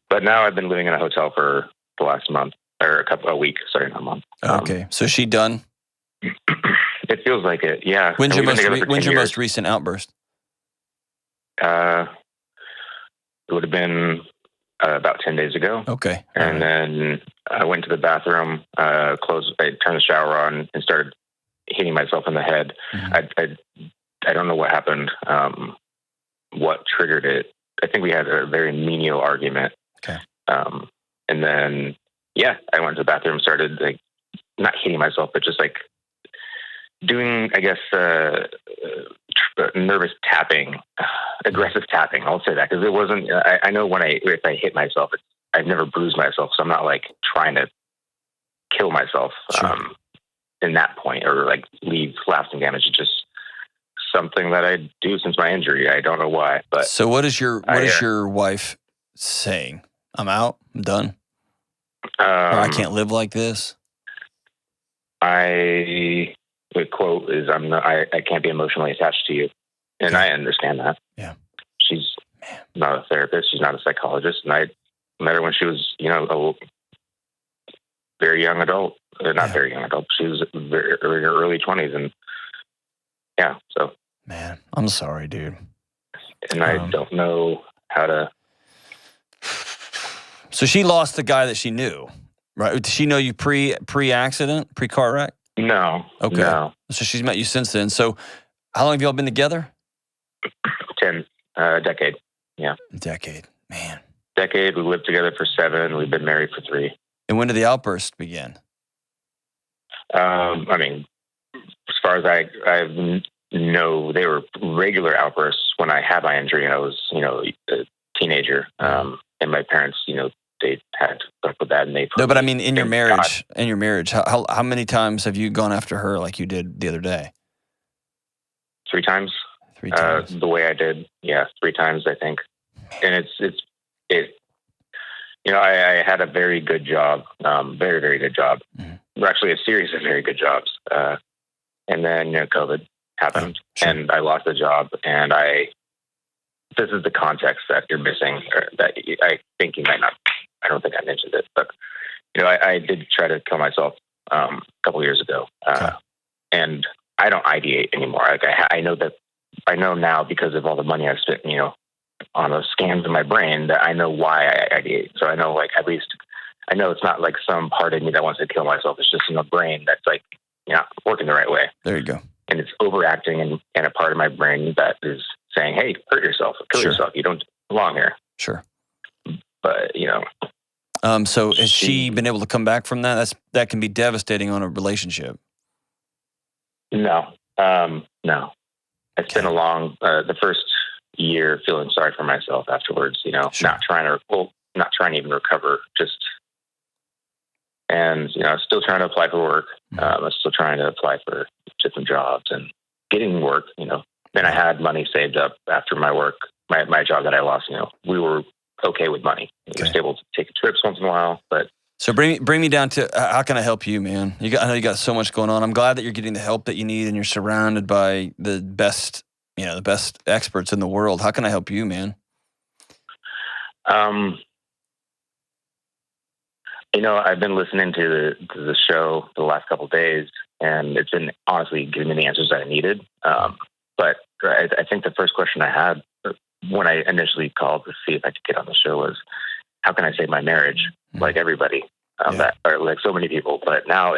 but now I've been living in a hotel for the last month, or a week, sorry, not a month. Okay. So is she done? It feels like it. Yeah. When's your most recent outburst? It would have been about 10 days ago. Okay. And then I went to the bathroom, I turned the shower on and started hitting myself in the head. Mm-hmm. I don't know what happened, what triggered it. I think we had a very menial argument. Okay. And then, I went to the bathroom, started like not hitting myself, but just like doing, I guess, nervous tapping, aggressive tapping. I'll say that because it wasn't. I know if I hit myself, I've never bruised myself, so I'm not like trying to kill myself in that point or like leave lasting damage. It's just something that I do since my injury. I don't know why, but so what is your wife saying? I'm out. I'm done. Or I can't live like this. The quote is, I can't be emotionally attached to you. And I understand that. Yeah. She's not a therapist. She's not a psychologist. And I met her when she was, a very young adult. Not very young adult. She was in her early 20s. And so. Man, I'm sorry, dude. And I don't know how to. So she lost the guy that she knew, right? Did she know you pre-accident, pre-car wreck? No. Okay. No. So she's met you since then. So how long have y'all been together? 10, a decade. Yeah. Decade, man. Decade. We lived together for 7. We've been married for 3. And when did the outburst begin? I mean, as far as I know, they were regular outbursts when I had my injury and I was, a teenager. And my parents, they had to put up with that. And but I mean, in your marriage, how many times have you gone after her like you did the other day? 3 times. 3 times. The way I did. Yeah. 3 times, I think. And I had a very good job, very, very good job. Mm-hmm. Actually, a series of very good jobs. And then, COVID happened and I lost the job. And this is the context that you're missing, or that I think you might not. I don't think I mentioned it, but I did try to kill myself a couple years ago, and I don't ideate anymore. Like I know now because of all the money I spent, on those scans in my brain, that I know why I ideate. So I know, like, at least I know it's not like some part of me that wants to kill myself. It's just in the brain that's like working the right way. There you go. And it's overacting, and a part of my brain that is saying, hey, hurt yourself, kill yourself. You don't belong here. Sure. But, so has she been able to come back from that? That can be devastating on a relationship. No. No. It's been a long, the first year feeling sorry for myself afterwards, not trying to even recover, and, still trying to apply for work. I'm still trying to apply for different jobs and getting work, Then I had money saved up after my work, my job that I lost. We were okay with money. We were able to take trips once in a while, but. So bring me down to how can I help you, man? I know you got so much going on. I'm glad that you're getting the help that you need and you're surrounded by the best, the best experts in the world. How can I help you, man? I've been listening to the show the last couple of days, and it's been honestly giving me the answers that I needed. But I think the first question I had when I initially called to see if I could get on the show was, how can I save my marriage? Mm-hmm. Like everybody, or like so many people. But now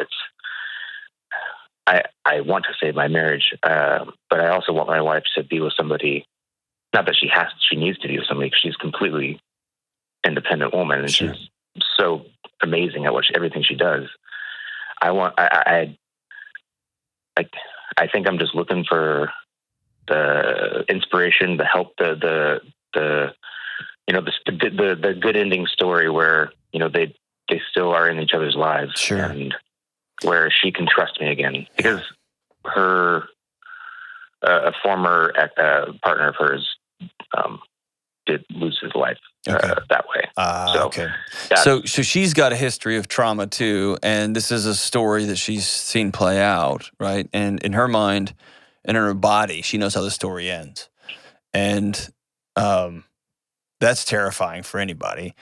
I want to save my marriage, but I also want my wife to be with somebody. Not that she needs to be with somebody, because she's a completely independent woman, and she's so amazing at everything she does. I think I'm just looking for the inspiration, the help, the good ending story where they still are in each other's lives, and where she can trust me again, because her a former partner of hers did lose his life that way. Okay. So she's got a history of trauma too, and this is a story that she's seen play out, right? And in her mind and in her body, she knows how the story ends. And that's terrifying for anybody.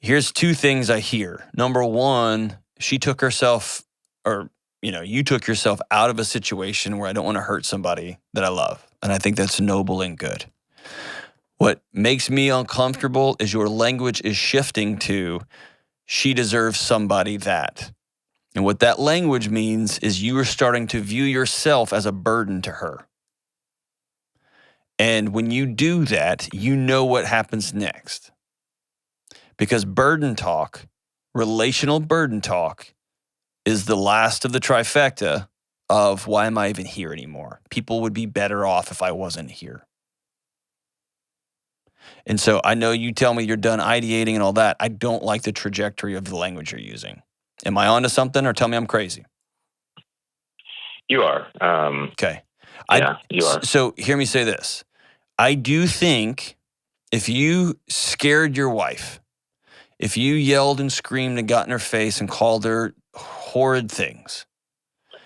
Here's two things I hear. Number one, she took herself, or you took yourself out of a situation where I don't want to hurt somebody that I love. And I think that's noble and good. What makes me uncomfortable is your language is shifting to, she deserves somebody that. And what that language means is you are starting to view yourself as a burden to her. And when you do that, you know what happens next. Because burden talk, relational burden talk, is the last of the trifecta of why am I even here anymore? People would be better off if I wasn't here. And so I know you tell me you're done ideating and all that. I don't like the trajectory of the language you're using. Am I onto something, or tell me I'm crazy? You are. Okay. Yeah, you are. So hear me say this. I do think if you scared your wife, if you yelled and screamed and got in her face and called her horrid things.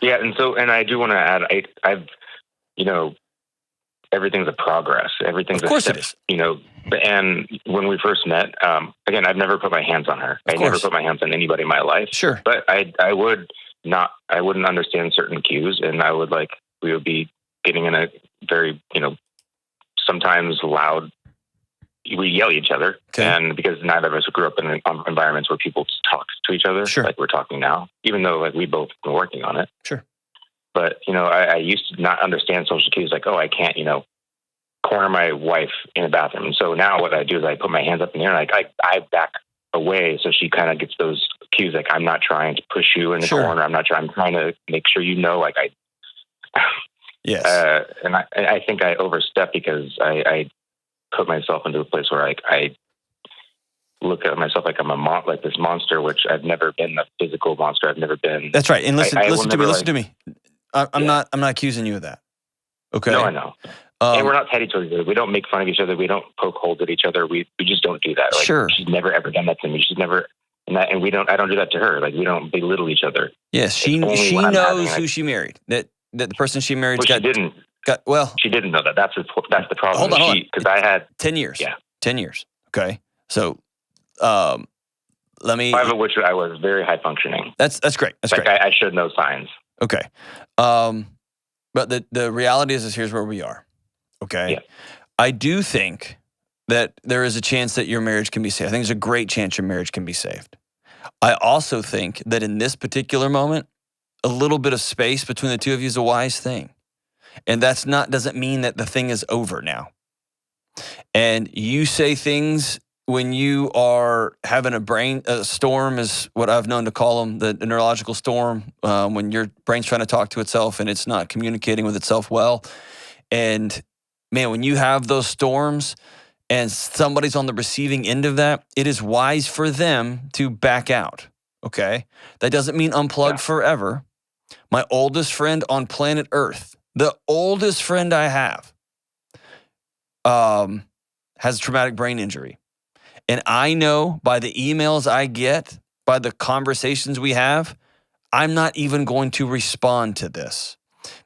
Yeah, and I do want to add, I've everything's a progress. Everything's of course a step, it is. And when we first met, again, I've never put my hands on her. I never put my hands on anybody in my life. Sure. But I wouldn't understand certain cues, and we would be getting in a very, sometimes loud, we yell at each other. Okay. And because neither of us grew up in environments where people talk to each other, sure, like we're talking now, even though we both been working on it. Sure. But, I used to not understand social cues, like, I can't, corner my wife in a bathroom. And so now what I do is I put my hands up in the air, and I back away, so she kind of gets those cues, like, I'm not trying to push you in the corner. I'm trying to make sure yes. And I think I overstep because I put myself into a place where I look at myself like I'm like this monster, which I've never been, a physical monster. I've never been. That's right. And listen to me. I'm not accusing you of that. Okay. No, I know. And we're not petty to each other. We don't make fun of each other. We don't poke holes at each other. We just don't do that. Sure. She's never ever done that to me. She's never, and I don't do that to her. We don't belittle each other. Yes, she knows who she married. That the person she married she didn't know that. That's the problem. Hold on. Because I had 10 years. Yeah. 10 years. Okay. So, let me. 5 of which I was very high functioning. That's great. That's great. I should know signs. Okay. But the reality is here's where we are. Okay. Yeah. I do think that there is a chance that your marriage can be saved. I think there's a great chance your marriage can be saved. I also think that in this particular moment, a little bit of space between the two of you is a wise thing. And doesn't mean that the thing is over now. And you say things when you are having a storm, is what I've known to call them, the neurological storm, when your brain's trying to talk to itself and it's not communicating with itself well. And man, when you have those storms and somebody's on the receiving end of that, it is wise for them to back out, okay? That doesn't mean unplug forever. My oldest friend on planet Earth, the oldest friend I have, has traumatic brain injury. And I know by the emails I get, by the conversations we have, I'm not even going to respond to this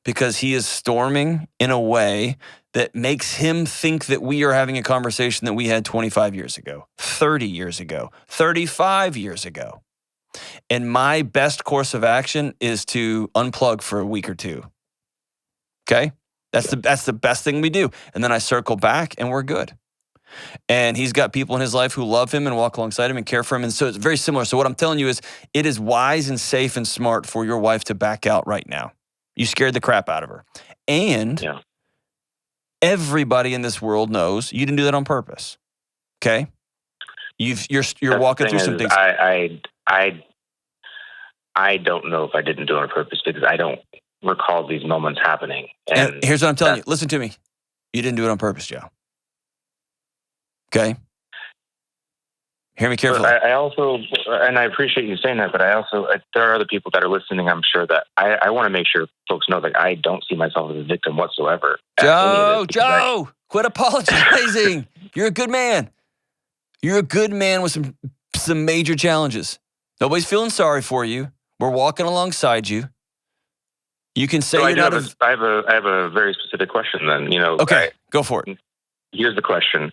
because he is storming in a way that makes him think that we are having a conversation that we had 25 years ago, 30 years ago, 35 years ago. And my best course of action is to unplug for a week or two. Okay? That's the best thing we do. And then I circle back and we're good. And he's got people in his life who love him and walk alongside him and care for him. And so it's very similar. So what I'm telling you is it is wise and safe and smart for your wife to back out right now. You scared the crap out of her. And everybody in this world knows you didn't do that on purpose. Okay? You're walking through some things. I don't know if I didn't do it on purpose because I don't recall these moments happening. And here's what I'm telling you. Listen to me. You didn't do it on purpose, Joe. Okay? Hear me carefully. I also, and I appreciate you saying that, but there are other people that are listening. I'm sure that I want to make sure folks know that I don't see myself as a victim whatsoever. Joe, quit apologizing. You're a good man. You're a good man with some major challenges. Nobody's feeling sorry for you. We're walking alongside you. You can say so you're not I have a very specific question then. Okay, go for it. Here's the question.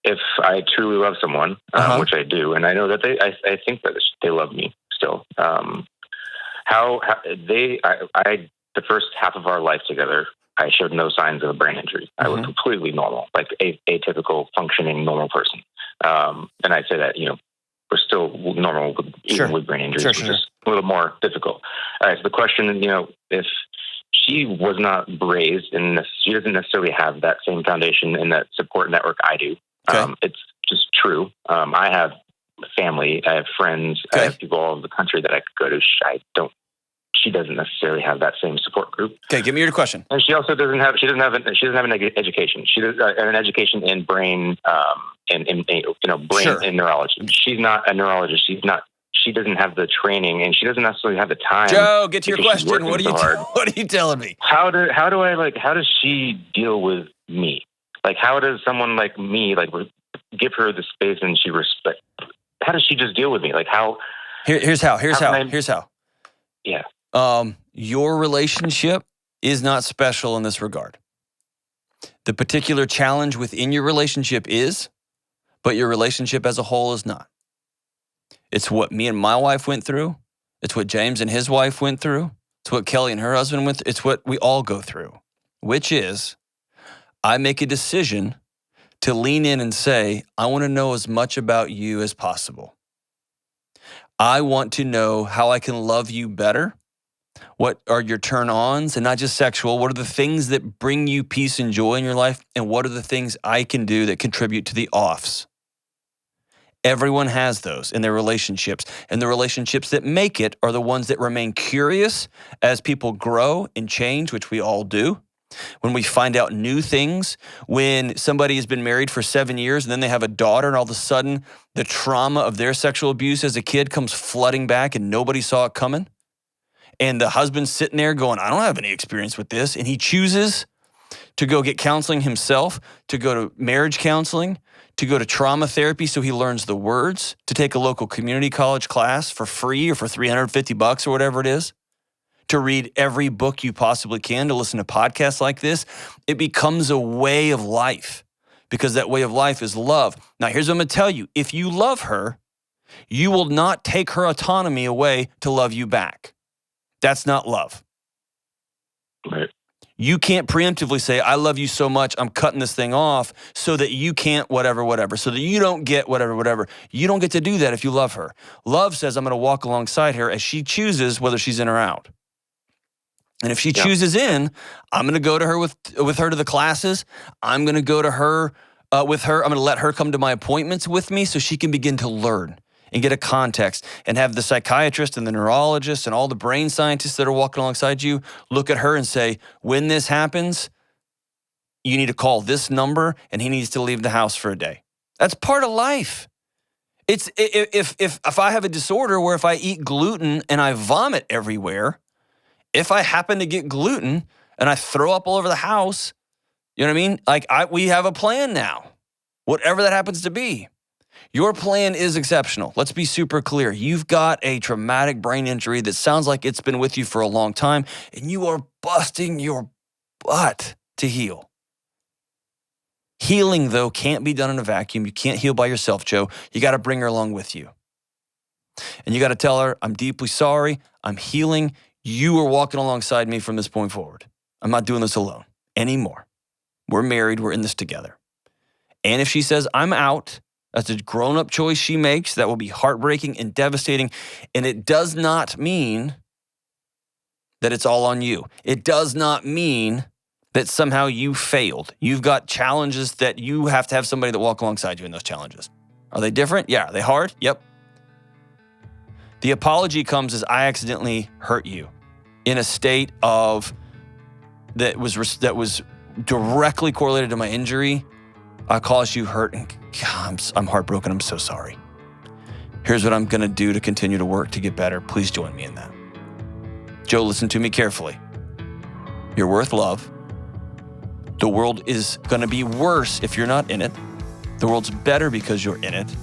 If I truly love someone, which I do, and I know that I think that they love me still. The first half of our life together, I showed no signs of a brain injury. I was completely normal, like a typical functioning normal person. And I say that, we're still normal even with brain injuries, which is a little more difficult. All right. So the question, if she was not raised in this, she doesn't necessarily have that same foundation and that support network I do. Okay. It's just true. I have family, I have friends, I have people all over the country that I could go to. She doesn't necessarily have that same support group. Okay, give me your question. And she also doesn't have an education. She does an education in brain, brain and neurology. She's not a neurologist. She doesn't have the training, and she doesn't necessarily have the time. Joe, get to your question. What are you telling me? How does she deal with me? Like, how does someone like me, give her the space and she respect? How does she just deal with me? Like, how? Here's how. Yeah. Your relationship is not special in this regard. The particular challenge within your relationship is, but your relationship as a whole is not. It's what me and my wife went through. It's what James and his wife went through. It's what Kelly and her husband went through. It's what we all go through, which is I make a decision to lean in and say, I want to know as much about you as possible. I want to know how I can love you better. What are your turn-ons, and not just sexual? What are the things that bring you peace and joy in your life? And what are the things I can do that contribute to the offs? Everyone has those in their relationships. And the relationships that make it are the ones that remain curious as people grow and change, which we all do. When we find out new things, when somebody has been married for 7 years and then they have a daughter and all of a sudden the trauma of their sexual abuse as a kid comes flooding back and nobody saw it coming. And the husband's sitting there going, I don't have any experience with this. And he chooses to go get counseling himself, to go to marriage counseling, to go to trauma therapy so he learns the words, to take a local community college class for free or for $350 or whatever it is, to read every book you possibly can, to listen to podcasts like this. It becomes a way of life because that way of life is love. Now, here's what I'm going to tell you. If you love her, you will not take her autonomy away to love you back. That's not love. Right. You can't preemptively say, I love you so much, I'm cutting this thing off so that you can't whatever, so that you don't get whatever. You don't get to do that if you love her. Love says, I'm going to walk alongside her as she chooses whether she's in or out. And if she chooses in, I'm going to go to her with her to the classes. I'm going to go to her with her. I'm going to let her come to my appointments with me so she can begin to learn and get a context and have the psychiatrist and the neurologist and all the brain scientists that are walking alongside you look at her and say, when this happens, you need to call this number and he needs to leave the house for a day. That's part of life. It's if I have a disorder where if I eat gluten and I vomit everywhere, if I happen to get gluten and I throw up all over the house, you know what I mean? Like we have a plan now, whatever that happens to be. Your plan is exceptional. Let's be super clear. You've got a traumatic brain injury that sounds like it's been with you for a long time, and you are busting your butt to heal. Healing, though, can't be done in a vacuum. You can't heal by yourself, Joe. You got to bring her along with you. And you got to tell her, I'm deeply sorry. I'm healing. You are walking alongside me from this point forward. I'm not doing this alone anymore. We're married. We're in this together. And if she says, I'm out, that's a grown-up choice she makes. That will be heartbreaking and devastating. And it does not mean that it's all on you. It does not mean that somehow you failed. You've got challenges that you have to have somebody that walk alongside you in those challenges. Are they different? Yeah. Are they hard? Yep. The apology comes as I accidentally hurt you in a state of that was directly correlated to my injury. I caused you hurt, and God, I'm heartbroken. I'm so sorry. Here's what I'm going to do to continue to work to get better. Please join me in that. Joe, listen to me carefully. You're worth love. The world is going to be worse if you're not in it. The world's better because you're in it.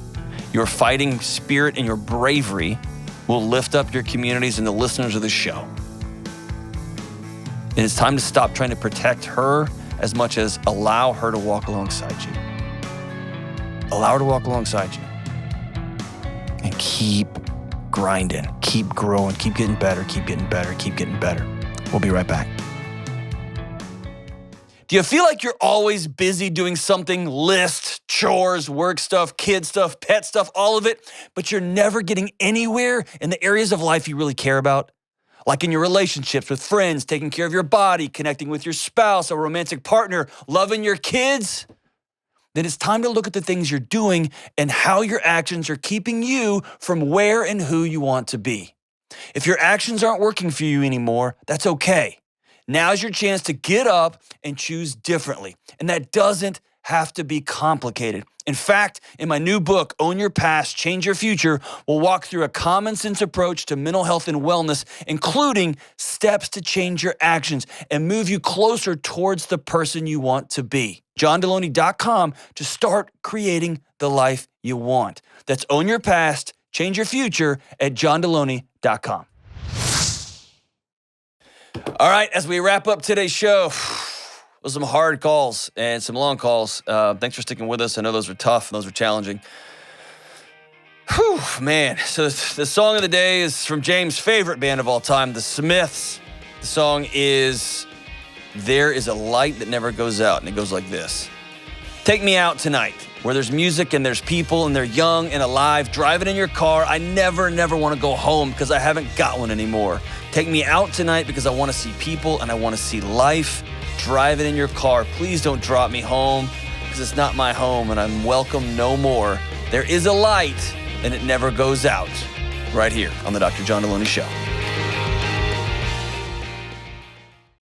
Your fighting spirit and your bravery will lift up your communities and the listeners of the show. And it's time to stop trying to protect her as much as allow her to walk alongside you. Allow her to walk alongside you. And keep grinding, keep growing, keep getting better, keep getting better, keep getting better. We'll be right back. Do you feel like you're always busy doing something, lists, chores, work stuff, kid stuff, pet stuff, all of it, but you're never getting anywhere in the areas of life you really care about? Like in your relationships with friends, taking care of your body, connecting with your spouse, a romantic partner, loving your kids? Then it's time to look at the things you're doing and how your actions are keeping you from where and who you want to be. If your actions aren't working for you anymore, that's okay. Now's your chance to get up and choose differently. And that doesn't have to be complicated. In fact, in my new book, Own Your Past, Change Your Future, we'll walk through a common sense approach to mental health and wellness, including steps to change your actions and move you closer towards the person you want to be. JohnDelony.com to start creating the life you want. That's Own Your Past, Change Your Future at JohnDelony.com. All right, as we wrap up today's show, those are some hard calls and some long calls. Thanks for sticking with us. I know those were tough and those were challenging. Whew, man. So the song of the day is from James' favorite band of all time, The Smiths. The song is There Is a Light That Never Goes Out, and it goes like this. Take me out tonight, where there's music and there's people and they're young and alive, driving in your car. I never want to go home because I haven't got one anymore. Take me out tonight because I want to see people and I want to see life. Driving in your car. Please don't drop me home because it's not my home and I'm welcome no more. There is a light and it never goes out. Right here on the Dr. John Delony Show.